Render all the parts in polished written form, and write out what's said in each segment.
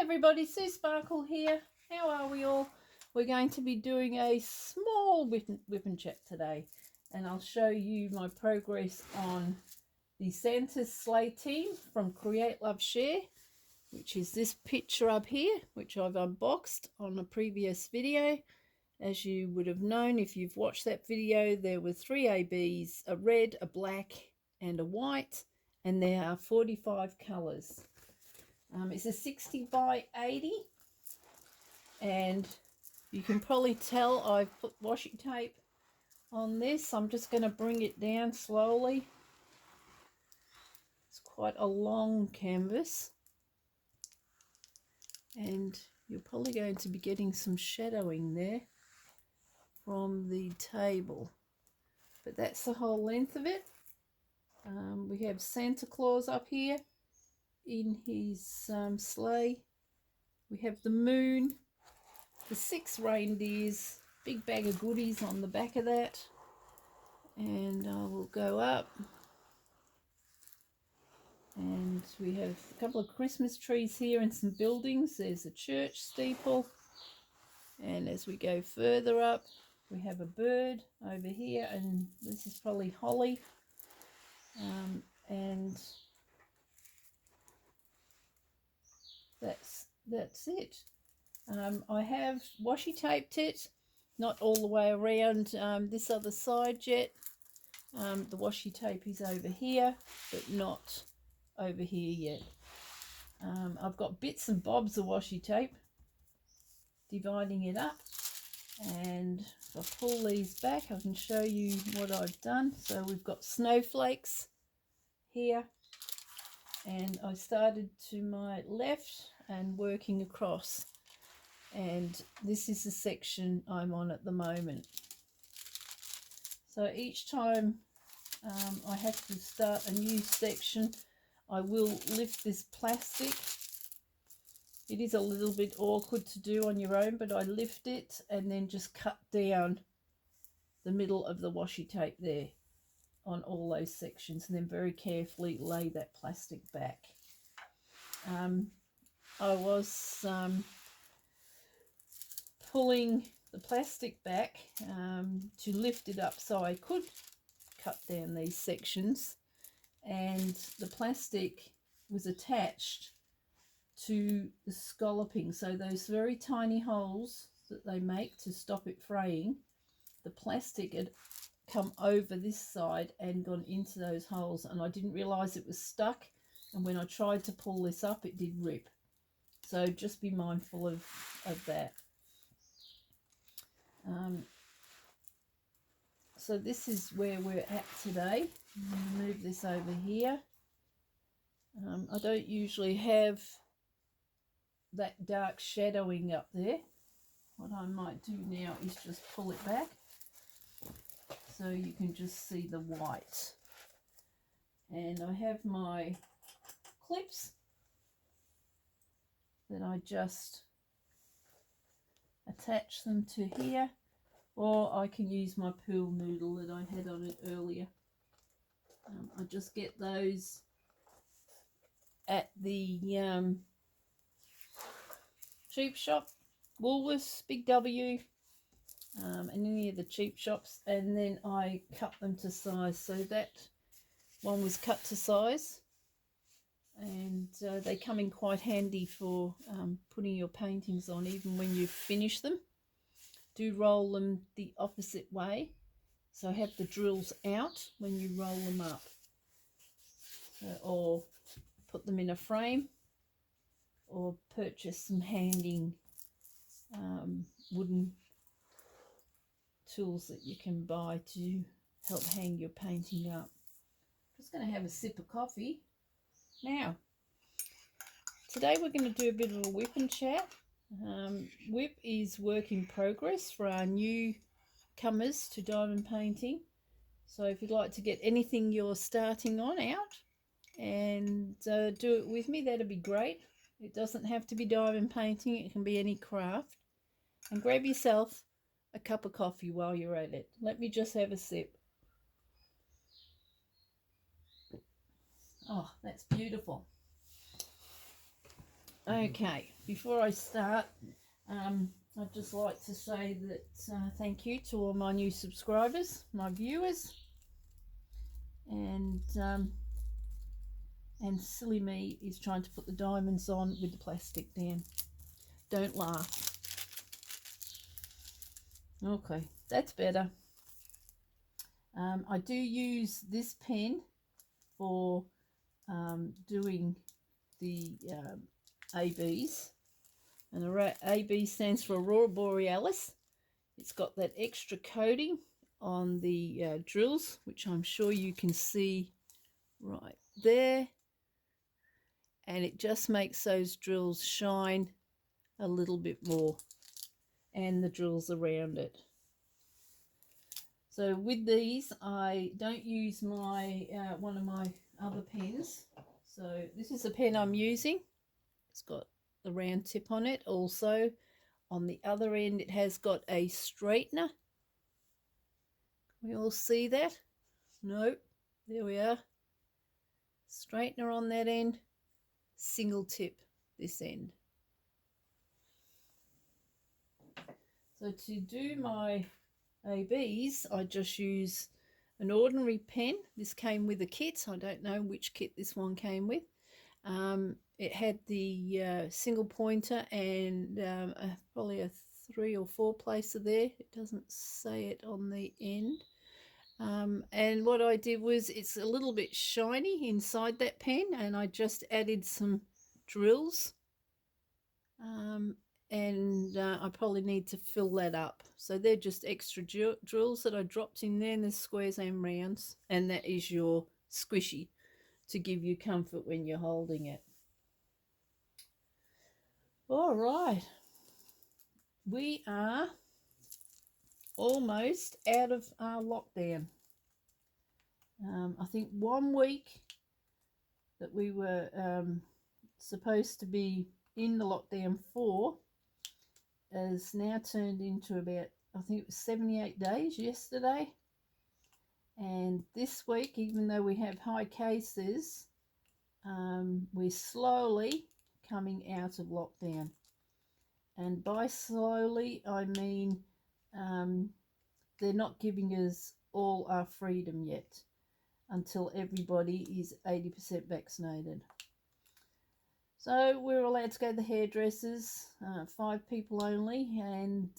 everybody, Sue Sparkle here. How are we all? We're going to be doing a small whip and chat today, and I'll show you my progress on the Santa's Sleigh team from Create, Love, Share, which is this picture up here, which I've unboxed on a previous video. As you would have known if you've watched that video, there were 3 ABs, a red, a black and a white, and there are 45 colours. It's a 60 by 80, and you can probably tell I've put washi tape on this. I'm just going to bring it down slowly. It's quite a long canvas, and you're probably going to be getting some shadowing there from the table, but that's the whole length of it. We have Santa Claus up here in his sleigh. We have the moon, the 6 reindeers, big bag of goodies on the back of that, and I will go up, and we have a couple of Christmas trees here and some buildings. There's a church steeple, and as we go further up we have a bird over here, and this is probably holly, and that's it. I have washi taped it, not all the way around this other side yet. The washi tape is over here, but not over here yet. I've got bits and bobs of washi tape, dividing it up, and if I pull these back I can show you what I've done. So we've got snowflakes here, and I started to my left and working across, and this is the section I'm on at the moment. So each time I have to start a new section, I will lift this plastic. It is a little bit awkward to do on your own, but I lift it and then just cut down the middle of the washi tape there on all those sections, and then very carefully lay that plastic back. I was pulling the plastic back to lift it up so I could cut down these sections, and the plastic was attached to the scalloping, so those very tiny holes that they make to stop it fraying, the plastic had come over this side and gone into those holes, and I didn't realize it was stuck, and when I tried to pull this up it did rip. So just be mindful of that. So this is where we're at today. Move this over here. I don't usually have that dark shadowing up there. What I might do now is just pull it back so you can just see the white. And I have my clips that I just attach them to here, or I can use my pool noodle that I had on it earlier. I just get those at the cheap shop, Woolworths, Big W, and any of the cheap shops, and then I cut them to size. So that one was cut to size, and they come in quite handy for putting your paintings on, even when you finish them. Do roll them the opposite way, so have the drills out when you roll them up, or put them in a frame, or purchase some hanging wooden tools that you can buy to help hang your painting up. Just going to have a sip of coffee now. Today we're going to do a bit of a whip and chat. Whip is work in progress for our newcomers to diamond painting. So if you'd like to get anything you're starting on out and do it with me, that'd be great. It doesn't have to be diamond painting, it can be any craft. And grab yourself a cup of coffee while you're at it. Let me just have a sip. Oh, that's beautiful. Okay, before I start, I'd just like to say that thank you to all my new subscribers, my viewers, and silly me is trying to put the diamonds on with the plastic down. Don't laugh. Okay, that's better. I do use this pen for doing the ABs, and AB stands for Aurora Borealis. It's got that extra coating on the drills, which I'm sure you can see right there, and it just makes those drills shine a little bit more, and the drills around it. So with these, I don't use my one of my other pens. So this is the pen I'm using. It's got the round tip on it. Also on the other end, it has got a straightener. Can we all see that? No, there we are. Straightener on that end, single tip this end. So to do my ABs, I just use an ordinary pen. This came with a kit. I don't know which kit this one came with. It had the single pointer and probably a 3 or 4 placer there. It doesn't say it on the end. And what I did was, it's a little bit shiny inside that pen, and I just added some drills. And I probably need to fill that up. So they're just extra drills that I dropped in there, and there's squares and rounds, and that is your squishy to give you comfort when you're holding it. All right, we are almost out of our lockdown. I think 1 week that we were supposed to be in the lockdown for has now turned into about, I think it was 78 days yesterday. And this week, even though we have high cases, we're slowly coming out of lockdown. And by slowly, I mean they're not giving us all our freedom yet until everybody is 80% vaccinated. So we're allowed to go to the hairdressers, 5 people only, and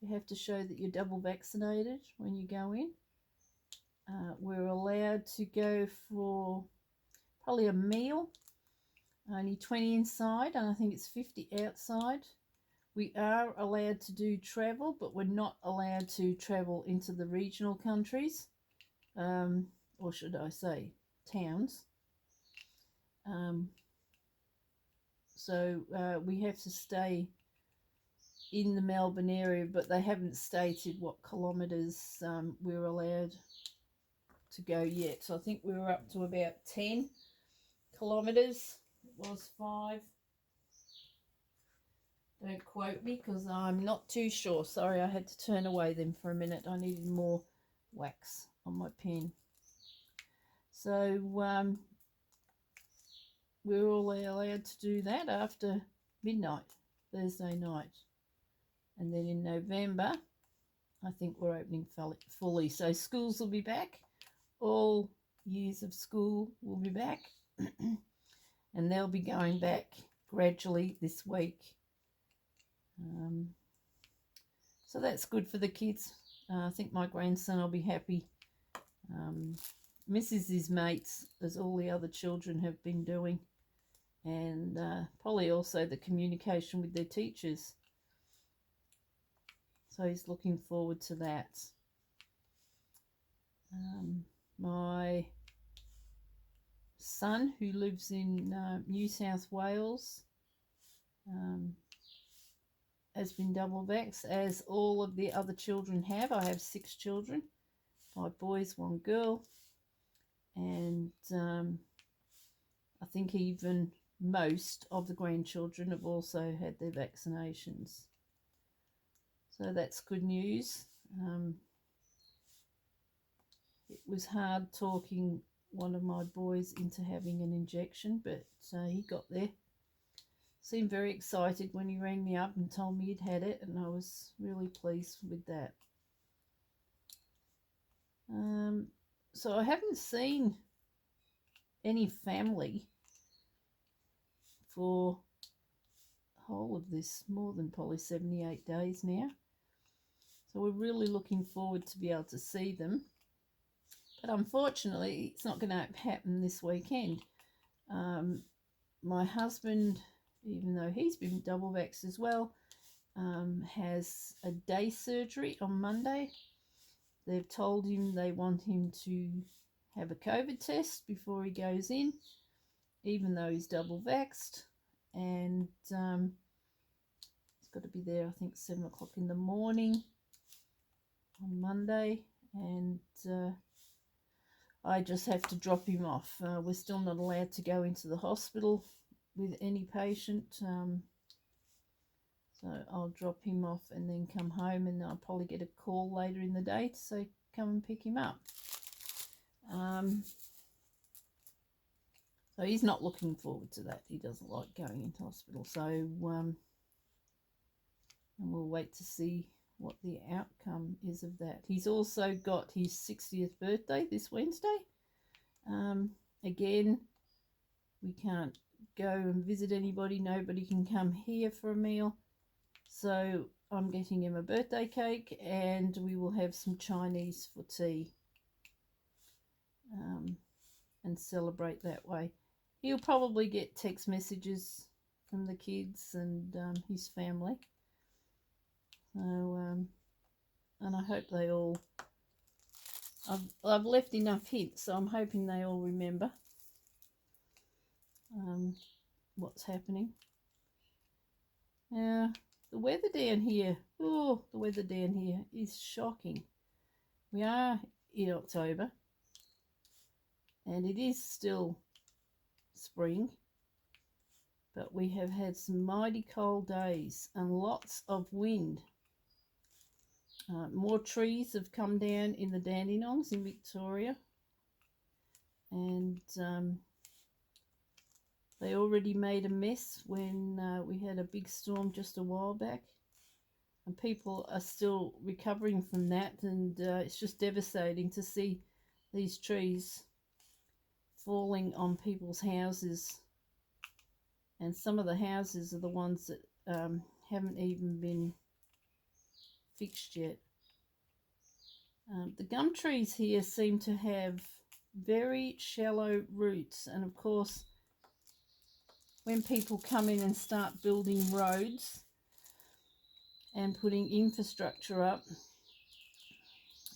you have to show that you're double vaccinated when you go in. We're allowed to go for probably a meal, only 20 inside, and I think it's 50 outside. We are allowed to do travel, but we're not allowed to travel into the regional countries, or should I say towns. So we have to stay in the Melbourne area, but they haven't stated what kilometres we're allowed to go yet. So I think we were up to about 10 kilometres. It was 5. Don't quote me because I'm not too sure. Sorry, I had to turn away then for a minute. I needed more wax on my pen. So we were all allowed to do that after midnight, Thursday night. And then in November, I think we're opening fully. So schools will be back. All years of school will be back. And they'll be going back gradually this week. So that's good for the kids. I think my grandson will be happy. Misses his mates, as all the other children have been doing. And probably also the communication with their teachers. So he's looking forward to that. My son, who lives in New South Wales, has been double vaxxed, as all of the other children have. I have 6 children, 5 boys, 1 girl, and I think even most of the grandchildren have also had their vaccinations. So that's good news. It was hard talking one of my boys into having an injection, but he got there. Seemed very excited when he rang me up and told me he'd had it, and I was really pleased with that. So I haven't seen any family for the whole of this, more than probably 78 days now. So we're really looking forward to be able to see them. But unfortunately, it's not going to happen this weekend. My husband, even though he's been double vaxxed as well, has a day surgery on Monday. They've told him they want him to have a COVID test before he goes in, even though he's double vaxxed. And he's got to be there, I think, 7 o'clock in the morning on Monday. And I just have to drop him off. We're still not allowed to go into the hospital with any patient. So I'll drop him off and then come home, and I'll probably get a call later in the day to say come and pick him up. So he's not looking forward to that. He doesn't like going into hospital. So and we'll wait to see what the outcome is of that. He's also got his 60th birthday this Wednesday. Again, we can't go and visit anybody. Nobody can come here for a meal. So I'm getting him a birthday cake, and we will have some Chinese for tea and celebrate that way. He'll probably get text messages from the kids and his family. So, and I hope they all, I've left enough hints, so I'm hoping they all remember what's happening. Now, the weather down here, the weather down here is shocking. We are in October, and it is still spring, but we have had some mighty cold days and lots of wind. More trees have come down in the Dandenongs in Victoria, and they already made a mess when we had a big storm just a while back, and people are still recovering from that, and it's just devastating to see these trees falling on people's houses, and some of the houses are the ones that haven't even been fixed yet. The gum trees here seem to have very shallow roots, and of course when people come in and start building roads and putting infrastructure up,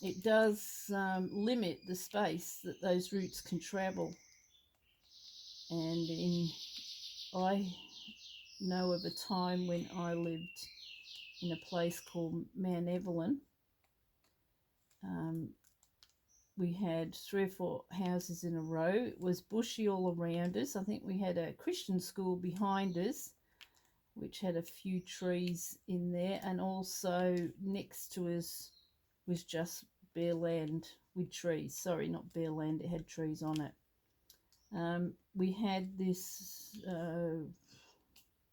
it does limit the space that those roots can travel. And I know of a time when I lived in a place called Mount Evelyn. We had 3 or 4 houses in a row. It was bushy all around us. I think we had a Christian school behind us, which had a few trees in there, and also next to us was just bare land with trees. Sorry, not bare land, it had trees on it. We had this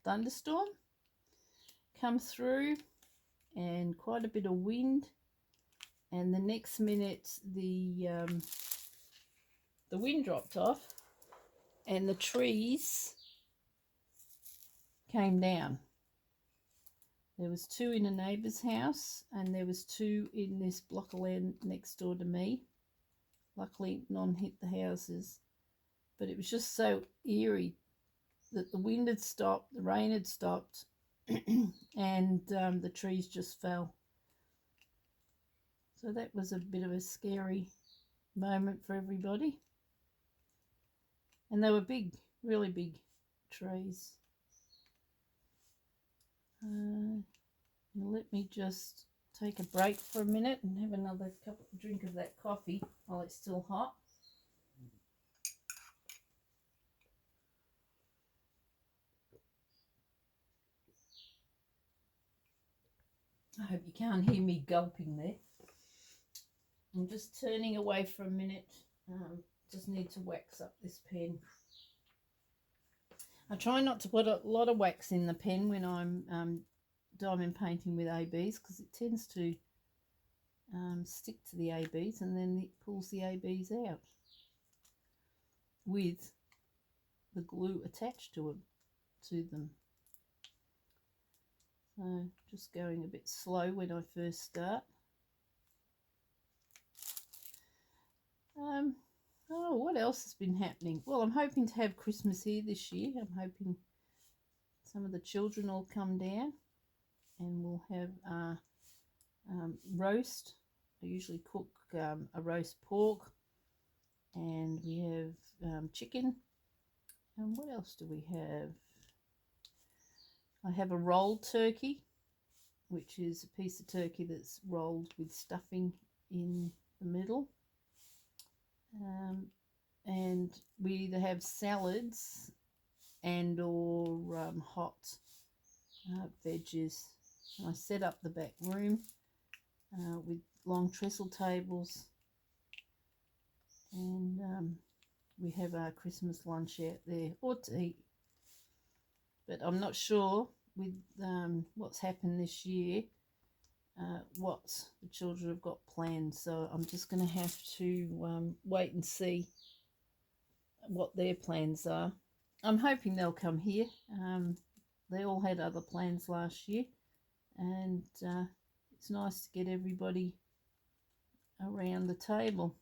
thunderstorm come through and quite a bit of wind, and the next minute the wind dropped off and the trees came down. There was 2 in a neighbour's house, and there was 2 in this block of land next door to me. Luckily none hit the houses, but it was just so eerie that the wind had stopped, the rain had stopped, and the trees just fell. So that was a bit of a scary moment for everybody. And they were big, really big trees. Let me just take a break for a minute and have another drink of that coffee while it's still hot. I hope you can't hear me gulping there. I'm just turning away for a minute just need to wax up this pen. I try not to put a lot of wax in the pen when I'm diamond painting with ABs, because it tends to stick to the ABs and then it pulls the ABs out with the glue attached to them. So just going a bit slow when I first start. Oh, what else has been happening? Well, I'm hoping to have Christmas here this year. I'm hoping some of the children will come down and we'll have roast. I usually cook a roast pork, and we have chicken. And what else do we have? I have a rolled turkey, which is a piece of turkey that's rolled with stuffing in the middle. And we either have salads and or hot veggies. I set up the back room with long trestle tables, and we have our Christmas lunch out there, or to eat. But I'm not sure with what's happened this year, what the children have got planned. So I'm just going to have to wait and see what their plans are. I'm hoping they'll come here. They all had other plans last year, and it's nice to get everybody around the table.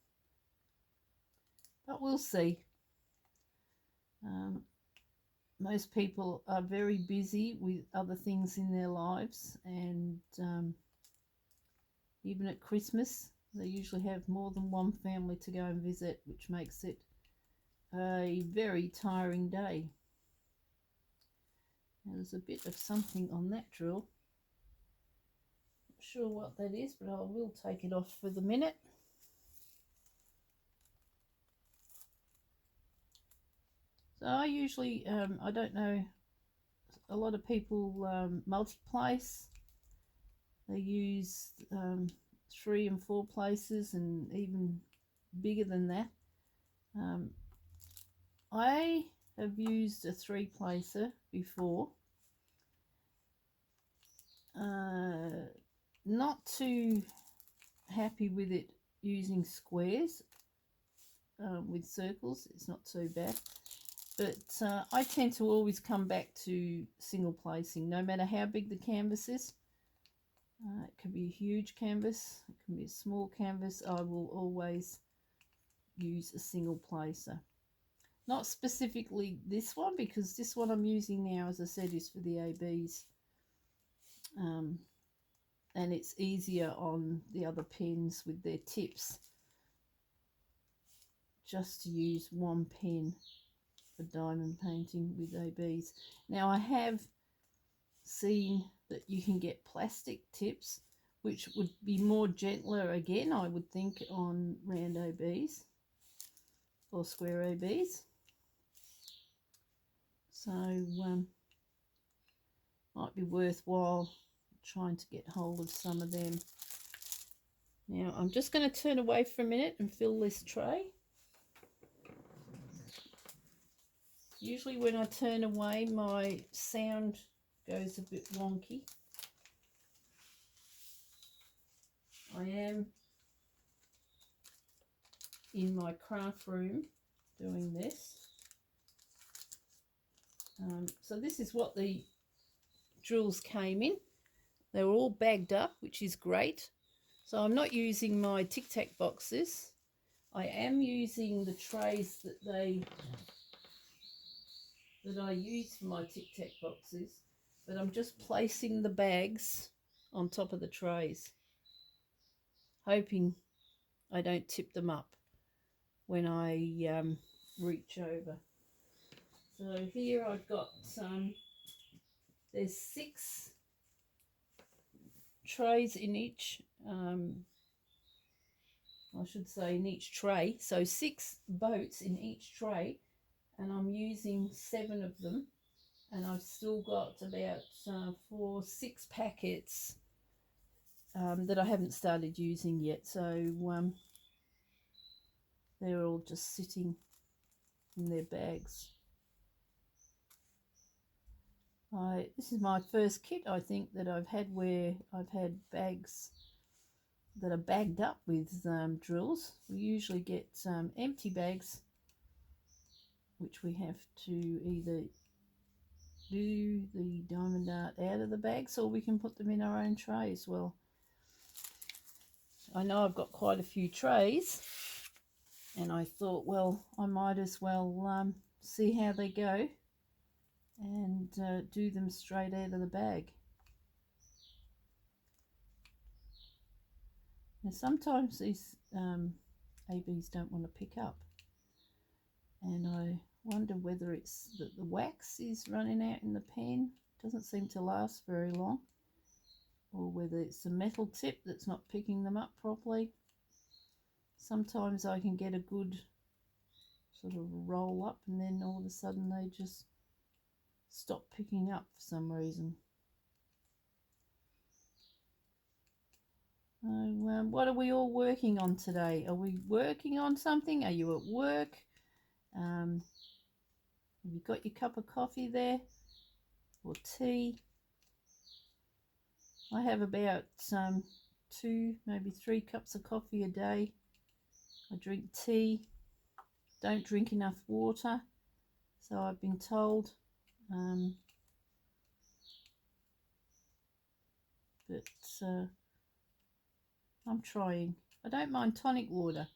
But we'll see. Most people are very busy with other things in their lives, and even at Christmas they usually have more than one family to go and visit, which makes it a very tiring day. Now, there's a bit of something on that drill. Not sure what that is, but I will take it off for the minute. So I usually, I don't know, a lot of people multi-place. They use 3 and 4 places, and even bigger than that. I have used a 3-placer before. Not too happy with it using squares. With circles, it's not too bad. But I tend to always come back to single placing, no matter how big the canvas is. It can be a huge canvas, it can be a small canvas. I will always use a single placer. Not specifically this one, because this one I'm using now, as I said, is for the ABs. And it's easier on the other pens with their tips just to use one pen for diamond painting with ABs. Now, I have seen that you can get plastic tips, which would be more gentler again, I would think, on round ABs or square ABs. So might be worthwhile trying to get hold of some of them. Now I'm just going to turn away for a minute and fill this tray. Usually when I turn away, my sound goes a bit wonky. I am in my craft room doing this. So this is what the drills came in. They were all bagged up, which is great. So I'm not using my Tic Tac boxes. I am using the trays that I use for my Tic Tac boxes, but I'm just placing the bags on top of the trays, hoping I don't tip them up when I reach over. So here I've got there's 6 trays in each, I should say in each tray, so 6 boats in each tray, and I'm using 7 of them, and I've still got about 6 packets that I haven't started using yet. So they're all just sitting in their bags. This is my first kit, I think, that I've had where I've had bags that are bagged up with drills. We usually get empty bags, which we have to either do the diamond art out of the bags, or we can put them in our own trays. Well, I know I've got quite a few trays, and I thought, well, I might as well see how they go and do them straight out of the bag. Now, sometimes these ABs don't want to pick up, and I wonder whether it's that the wax is running out in the pen, doesn't seem to last very long, or whether it's the metal tip that's not picking them up properly. Sometimes I can get a good sort of roll up, and then all of a sudden they just stop picking up for some reason. What are we all working on today? Are we working on something? Are you at work? Have you got your cup of coffee there, or tea? I have about 2, maybe 3 cups of coffee a day. I drink tea, don't drink enough water, so I've been told. But I'm trying. I don't mind tonic water.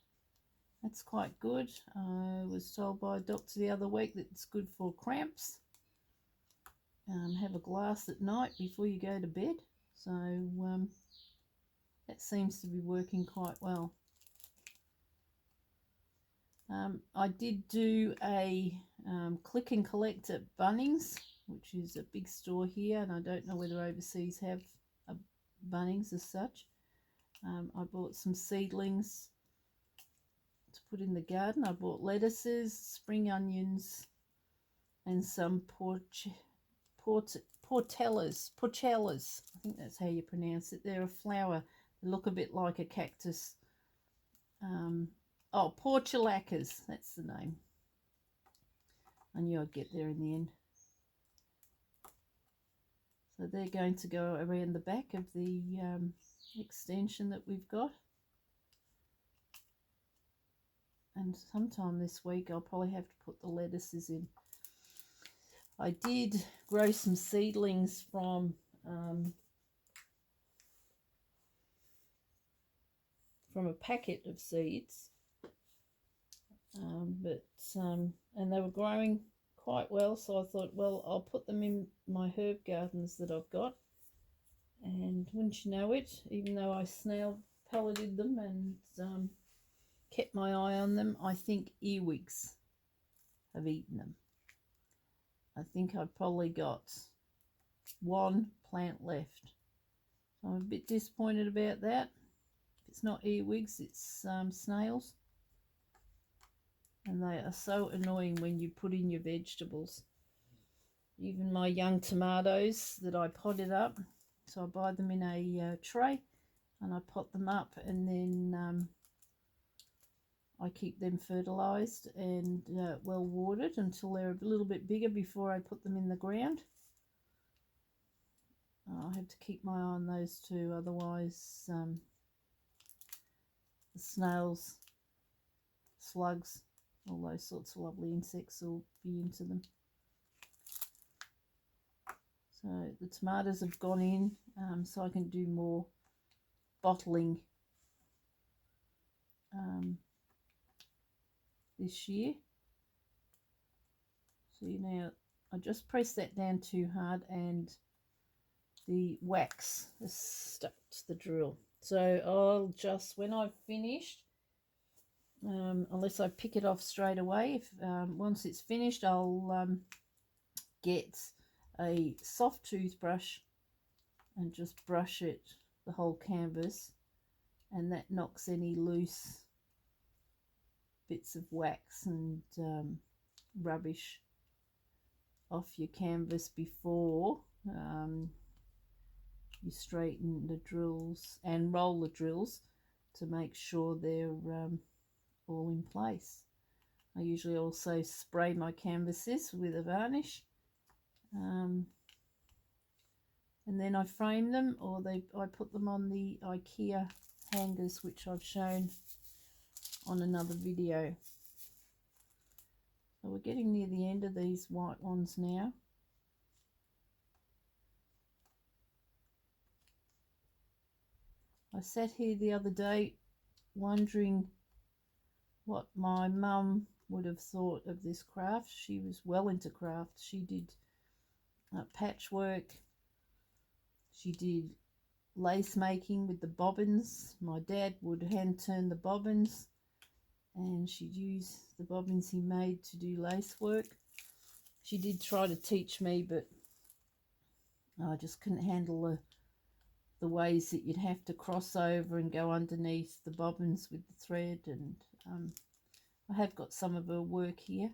That's quite good. I was told by a doctor the other week that it's good for cramps. Have a glass at night before you go to bed. So that seems to be working quite well. I did do a click and collect at Bunnings, which is a big store here, and I don't know whether overseas have a Bunnings as such. I bought some seedlings to put in the garden. I bought lettuces, spring onions, and some portellas. I think that's how you pronounce it. They're a flower. They look a bit like a cactus. Portulacas, that's the name. I knew I'd get there in the end. So they're going to go around the back of the extension that we've got. And sometime this week I'll probably have to put the lettuces in. I did grow some seedlings from a packet of seeds, and they were growing quite well, so I thought, well, I'll put them in my herb gardens that I've got. And wouldn't you know it, even though I snail pelleted them and kept my eye on them, I think earwigs have eaten them. I think I've probably got 1 plant left. So I'm a bit disappointed about that. If it's not earwigs, it's snails. And they are so annoying when you put in your vegetables. Even my young tomatoes that I potted up, so I buy them in a tray and I pot them up, and then I keep them fertilised and well watered until they're a little bit bigger before I put them in the ground. I have to keep my eye on those too, otherwise the snails, slugs, all those sorts of lovely insects will be into them. So the tomatoes have gone in, so I can do more bottling this year. See, now I just pressed that down too hard and the wax is stuck to the drill. So I'll just, when I've finished, unless I pick it off straight away, once it's finished, I'll get a soft toothbrush and just brush it, the whole canvas, and that knocks any loose bits of wax and rubbish off your canvas before you straighten the drills and roll the drills to make sure they're all in place. I usually also spray my canvases with a varnish, and then I frame them, or I put them on the IKEA hangers, which I've shown on another video. So we're getting near the end of these white ones now. I sat here the other day wondering what my mum would have thought of this craft. She was well into craft. She did patchwork. She did lace making with the bobbins. My dad would hand turn the bobbins, and she'd use the bobbins he made to do lace work. She did try to teach me, but I just couldn't handle the ways that you'd have to cross over and go underneath the bobbins with the thread. And I have got some of her work here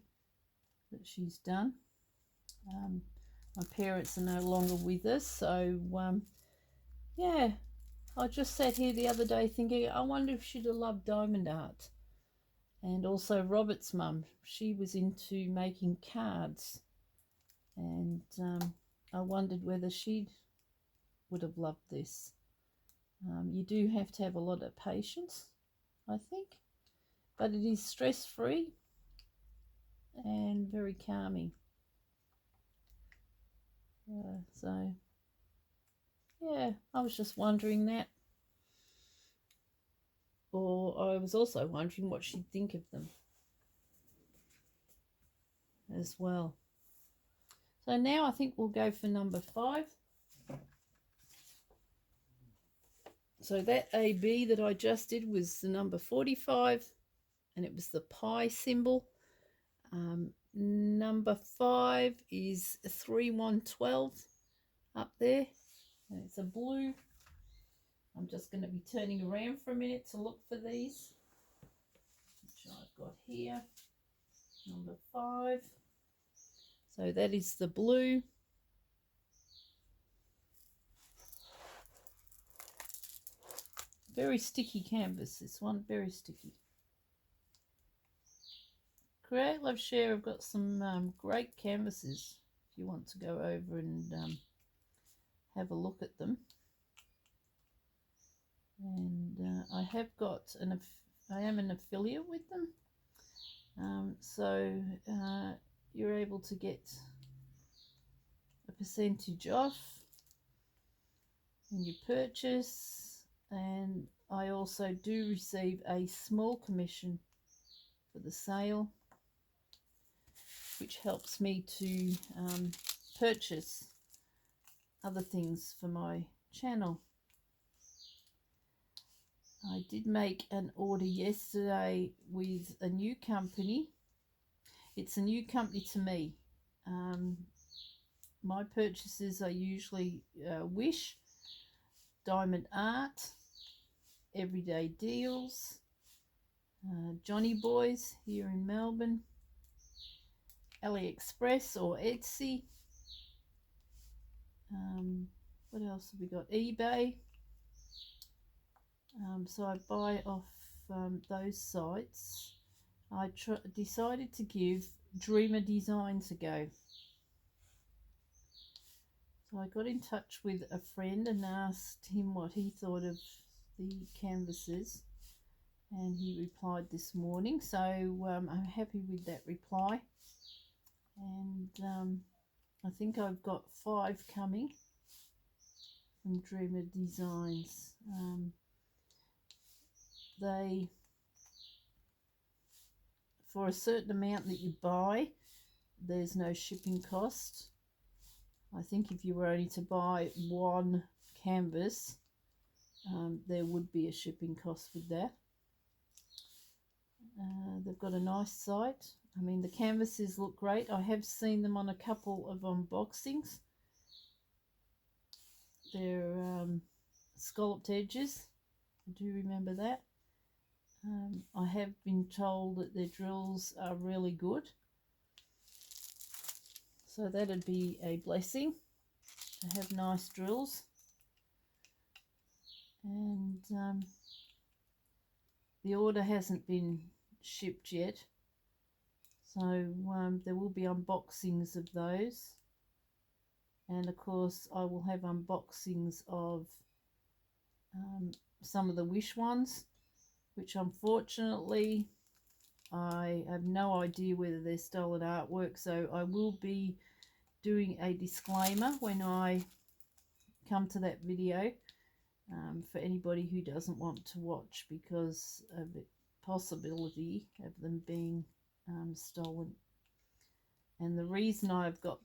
that she's done. My parents are no longer with us, so yeah, I just sat here the other day thinking, I wonder if she'd have loved diamond art. And also Robert's mum, she was into making cards, and I wondered whether she would have loved this. You do have to have a lot of patience, I think, but it is stress-free and very calming. So yeah, I was just wondering that. Or I was also wondering what she'd think of them as well. So now I think we'll go for number 5. So that AB that I just did was the number 45, and it was the pi symbol. Number 5 is 3112 up there, and it's a blue. I'm just going to be turning around for a minute to look for these, which I've got here. Number 5. So that is the blue. Very sticky canvas, this one, very sticky. Create, Love, Share. I've got some great canvases if you want to go over and have a look at them. And I have got I am an affiliate with them, so you're able to get a percentage off in your purchase, and I also do receive a small commission for the sale, which helps me to purchase other things for my channel. I did make an order yesterday with a new company. It's a new company to me. My purchases are usually Wish, Diamond Art, Everyday Deals, Johnny Boys here in Melbourne, AliExpress or Etsy. What else have we got? eBay. So I buy off those sites. I decided to give Dreamer Designs a go. So I got in touch with a friend and asked him what he thought of the canvases, and he replied this morning. So I'm happy with that reply, and I think I've got 5 coming from Dreamer Designs. They, for a certain amount that you buy, there's no shipping cost. I think if you were only to buy 1 canvas, there would be a shipping cost with that. They've got a nice site. I mean, the canvases look great. I have seen them on a couple of unboxings. They're scalloped edges. I do remember that. I have been told that their drills are really good. So that'd be a blessing to have nice drills. And the order hasn't been shipped yet, so there will be unboxings of those, and of course I will have unboxings of some of the Wish ones, which unfortunately I have no idea whether they're stolen artwork, so I will be doing a disclaimer when I come to that video, for anybody who doesn't want to watch, because of the possibility of them being stolen. And the reason I've got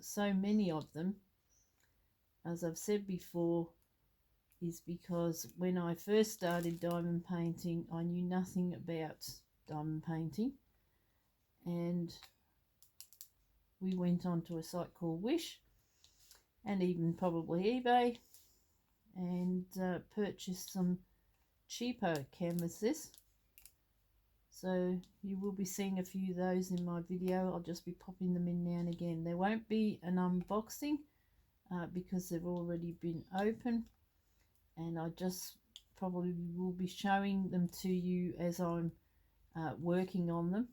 so many of them, as I've said before, is because when I first started diamond painting, I knew nothing about diamond painting, and we went onto a site called Wish, and even probably eBay, and purchased some cheaper canvases. So you will be seeing a few of those in my video. I'll just be popping them in now and again. There won't be an unboxing because they've already been open, and I just probably will be showing them to you as I'm working on them.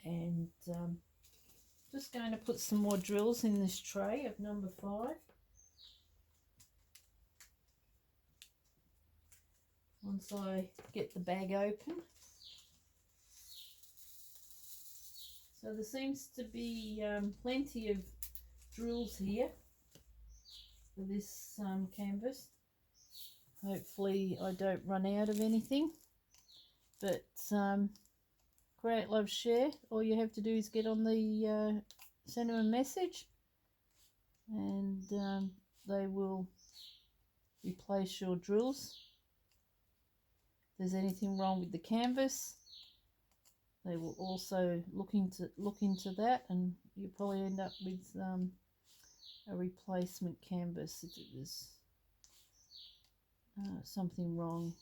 And just going to put some more drills in this tray of number 5. Once I get the bag open. So there seems to be plenty of drills here for this canvas. Hopefully I don't run out of anything. But create, love, share. All you have to do is get on the send them a message, and they will replace your drills. If there's anything wrong with the canvas, they will also look into that, and you'll probably end up with a replacement canvas if it was something wrong.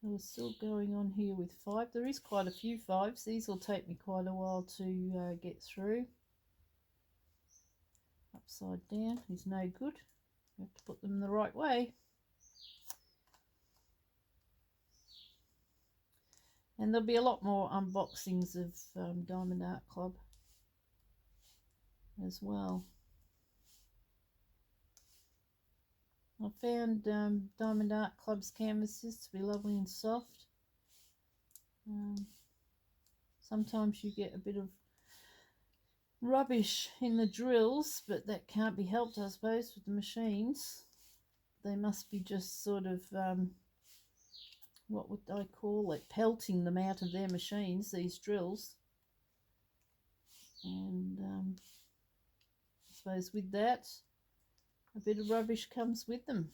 So we're still going on here with 5. There is quite a few 5s. These will take me quite a while to get through. Upside down is no good. You have to put them the right way. And there'll be a lot more unboxings of Diamond Art Club as well. I found Diamond Art Club's canvases to be lovely and soft. Sometimes you get a bit of rubbish in the drills, but that can't be helped, I suppose, with the machines. They must be just sort of, what would I call it, pelting them out of their machines, these drills. And I suppose with that, a bit of rubbish comes with them,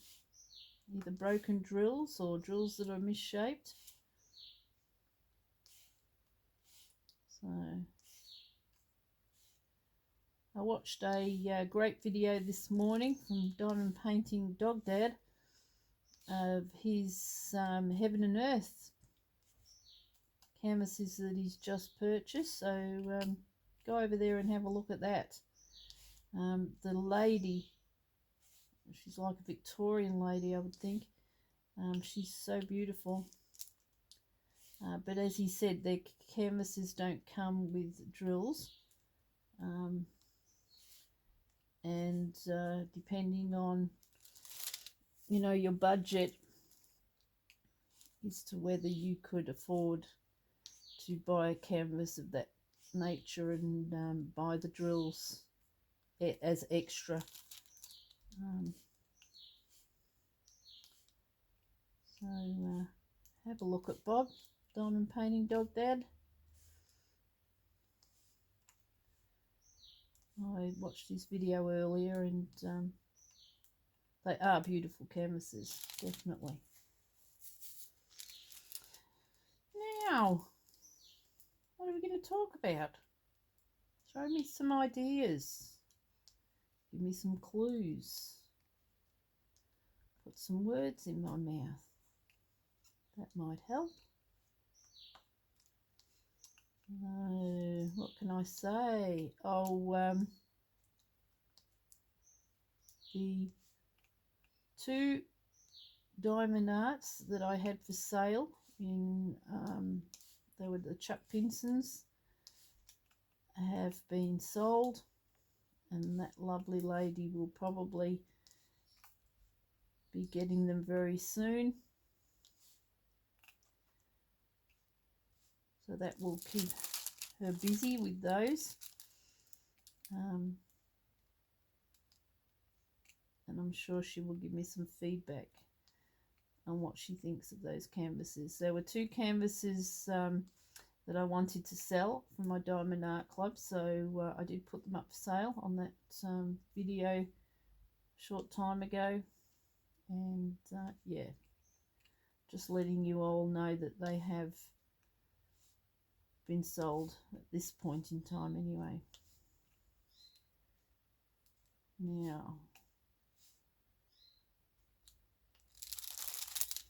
either broken drills or drills that are misshaped. So I watched a great video this morning from Diamond Painting Dog Dad of his Heaven and Earth canvases that he's just purchased, so go over there and have a look at that. The lady, she's like a Victorian lady, I would think. She's so beautiful. But as he said, their canvases don't come with drills. And depending on, you know, your budget as to whether you could afford to buy a canvas of that nature and buy the drills as extra. So have a look at Bob, Diamond Painting Dog Dad. I watched his video earlier, and they are beautiful canvases, definitely. Now, what are we going to talk about? Throw me some ideas. Give me some clues. Put some words in my mouth. That might help. What can I say? Oh, the 2 diamond arts that I had for sale in they were the Chuck Pinsons, have been sold, and that lovely lady will probably be getting them very soon. So that will keep her busy with those. And I'm sure she will give me some feedback on what she thinks of those canvases. There were 2 canvases that I wanted to sell from my Diamond Art Club, so I did put them up for sale on that video a short time ago. And yeah, just letting you all know that they have been sold at this point in time anyway. Now,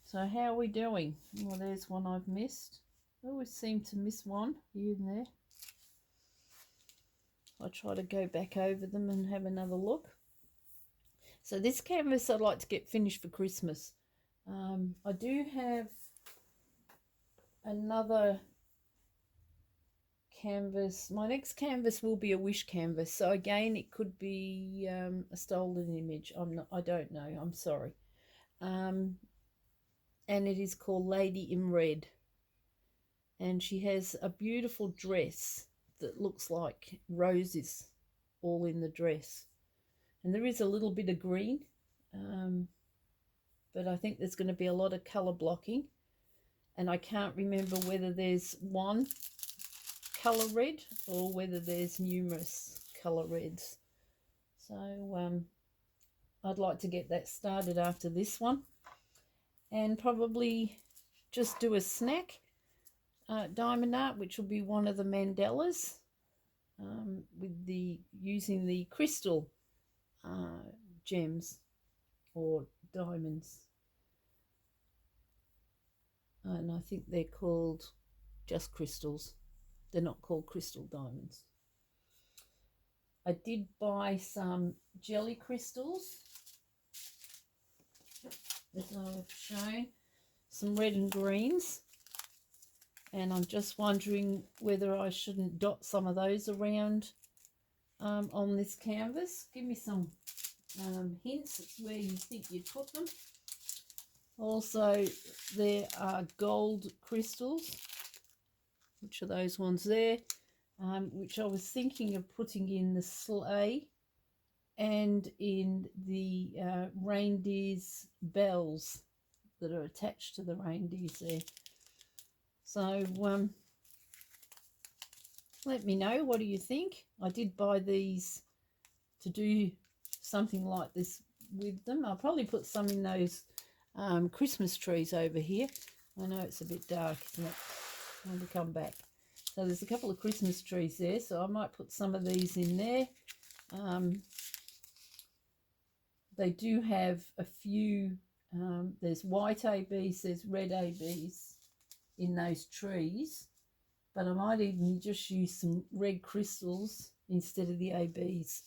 so how are we doing? Well, there's one I've missed. I always seem to miss one here and there. I try to go back over them and have another look. So this canvas I'd like to get finished for Christmas. I do have another canvas. My next canvas will be a wish canvas. So again, it could be a stolen image. I don't know. I'm sorry. And it is called Lady in Red. And she has a beautiful dress that looks like roses all in the dress. And there is a little bit of green, but I think there's going to be a lot of colour blocking. And I can't remember whether there's one colour red or whether there's numerous colour reds. So I'd like to get that started after this one, and probably just do a snack diamond art, which will be one of the mandalas with using the crystal gems or diamonds, and I think they're called just crystals. They're not called crystal diamonds. I did buy some jelly crystals, as I've shown, some red and greens, and I'm just wondering whether I shouldn't dot some of those around on this canvas. Give me some hints where you think you'd put them. Also, there are gold crystals, which are those ones there, which I was thinking of putting in the sleigh and in the reindeer's bells that are attached to the reindeers there. So let me know, what do you think? I did buy these to do something like this with them. I'll probably put some in those Christmas trees over here. I know it's a bit dark, isn't it? I want to come back. So there's a couple of Christmas trees there, so I might put some of these in there. They do have a few, there's white ABs, there's red ABs in those trees, but I might even just use some red crystals instead of the ABs.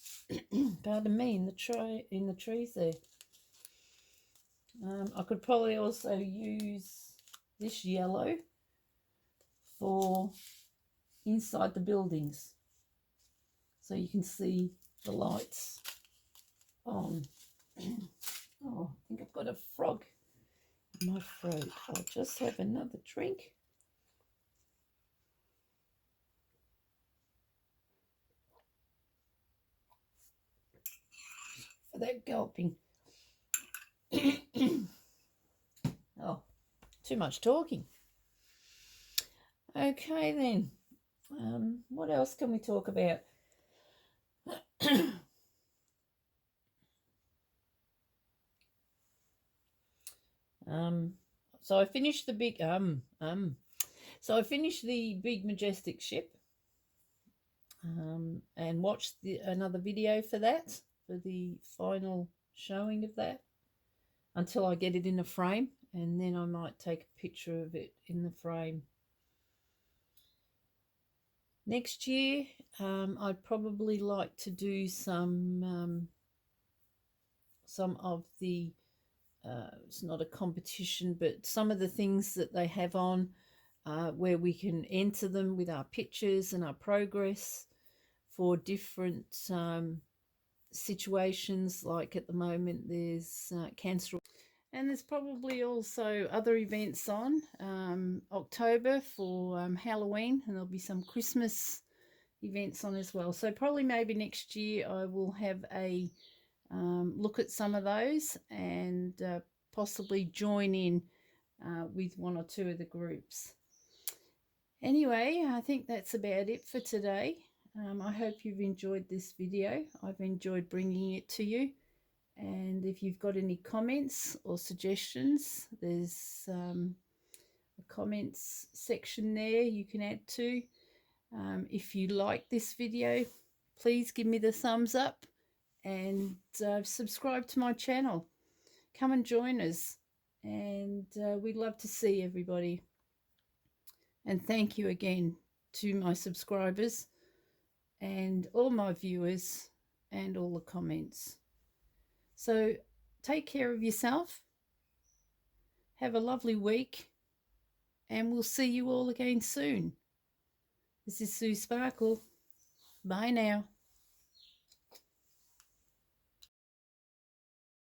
Pardon me, in the trees there. I could probably also use this yellow for inside the buildings, so you can see the lights on. Oh, I think I've got a frog in my throat. I'll just have another drink. For that gulping. Oh, too much talking. Okay then, what else can we talk about? So I finished the big so I finished the big majestic ship, and watched another video for that, for the final showing of that, until I get it in a frame, and then I might take a picture of it in the frame. Next year, I'd probably like to do some of the it's not a competition, but some of the things that they have on where we can enter them with our pictures and our progress for different situations. Like at the moment there's cancer, and there's probably also other events on October for Halloween, and there'll be some Christmas events on as well. So probably maybe next year I will have a look at some of those and possibly join in with one or two of the groups. Anyway, I think that's about it for today. I hope you've enjoyed this video. I've enjoyed bringing it to you. And if you've got any comments or suggestions, there's a comments section there you can add to. If you like this video, please give me the thumbs up and subscribe to my channel. Come and join us, and we'd love to see everybody. And thank you again to my subscribers and all my viewers and all the comments. So take care of yourself, have a lovely week, and we'll see you all again soon. This is Sue Sparkle. Bye now.